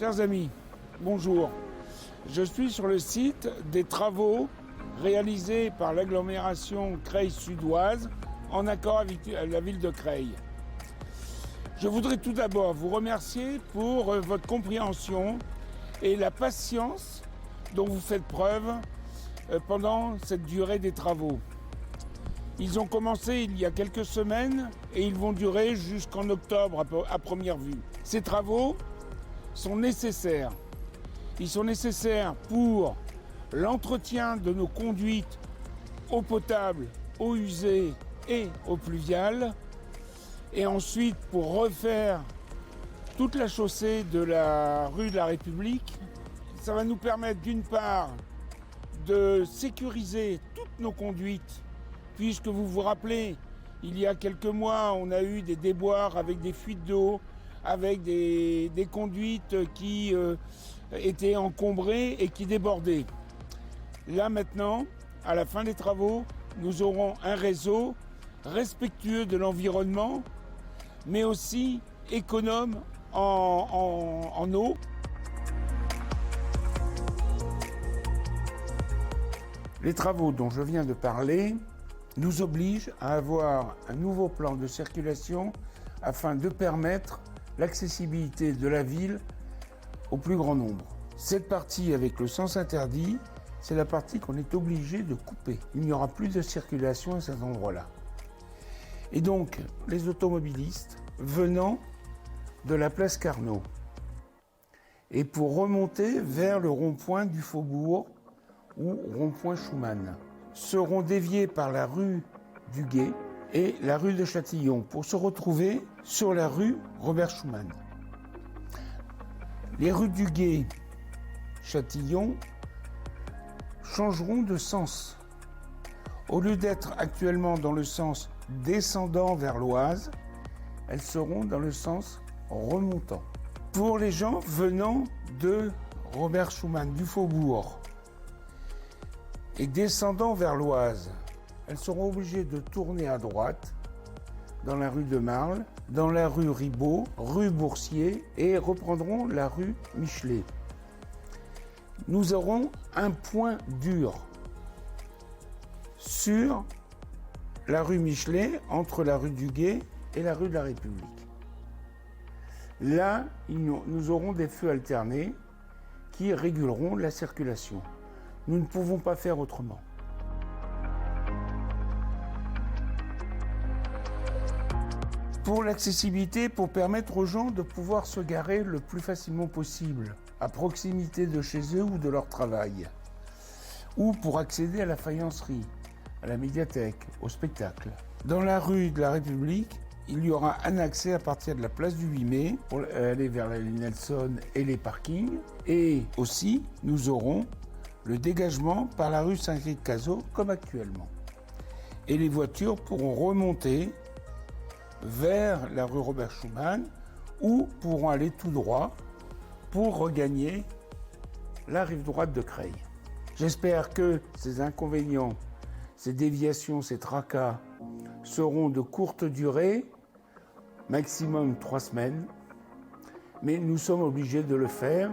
Chers amis, bonjour. Je suis sur le site des travaux réalisés par l'agglomération Creil-Sud-Oise en accord avec la ville de Creil. Je voudrais tout d'abord vous remercier pour votre compréhension et la patience dont vous faites preuve pendant cette durée des travaux. Ils ont commencé il y a quelques semaines et ils vont durer jusqu'en octobre à première vue. Ces travaux sont nécessaires. Ils sont nécessaires pour l'entretien de nos conduites eau potable, eau usée et eau pluviale, et ensuite pour refaire toute la chaussée de la rue de la République. Ça va nous permettre d'une part de sécuriser toutes nos conduites, puisque vous vous rappelez, il y a quelques mois, on a eu des déboires avec des fuites d'eau, avec des conduites qui étaient encombrées et qui débordaient. Là maintenant, à la fin des travaux, nous aurons un réseau respectueux de l'environnement, mais aussi économe en eau. Les travaux dont je viens de parler nous obligent à avoir un nouveau plan de circulation afin de permettre l'accessibilité de la ville au plus grand nombre. Cette partie avec le sens interdit, c'est la partie qu'on est obligé de couper. Il n'y aura plus de circulation à cet endroit-là. Et donc, les automobilistes venant de la place Carnot et pour remonter vers le rond-point du Faubourg ou rond-point Schumann seront déviés par la rue du Guet et la rue de Châtillon pour se retrouver sur la rue Robert Schumann. Les rues du Guet, Châtillon changeront de sens. Au lieu d'être actuellement dans le sens descendant vers l'Oise, elles seront dans le sens remontant. Pour les gens venant de Robert Schumann, du Faubourg, et descendant vers l'Oise, elles seront obligées de tourner à droite dans la rue de Marle, dans la rue Ribot, rue Boursier et reprendront la rue Michelet. Nous aurons un point dur sur la rue Michelet, entre la rue du Guet et la rue de la République. Là, nous aurons des feux alternés qui réguleront la circulation. Nous ne pouvons pas faire autrement. Pour l'accessibilité, pour permettre aux gens de pouvoir se garer le plus facilement possible, à proximité de chez eux ou de leur travail, ou pour accéder à la faïencerie, à la médiathèque, au spectacle. Dans la rue de la République, il y aura un accès à partir de la place du 8 mai pour aller vers la Nelson et les parkings, et aussi nous aurons le dégagement par la rue Saint-Cricq-Cazaux comme actuellement. Et les voitures pourront remonter vers la rue Robert Schumann ou pourront aller tout droit pour regagner la rive droite de Creil. J'espère que ces inconvénients, ces déviations, ces tracas seront de courte durée, maximum 3 semaines, mais nous sommes obligés de le faire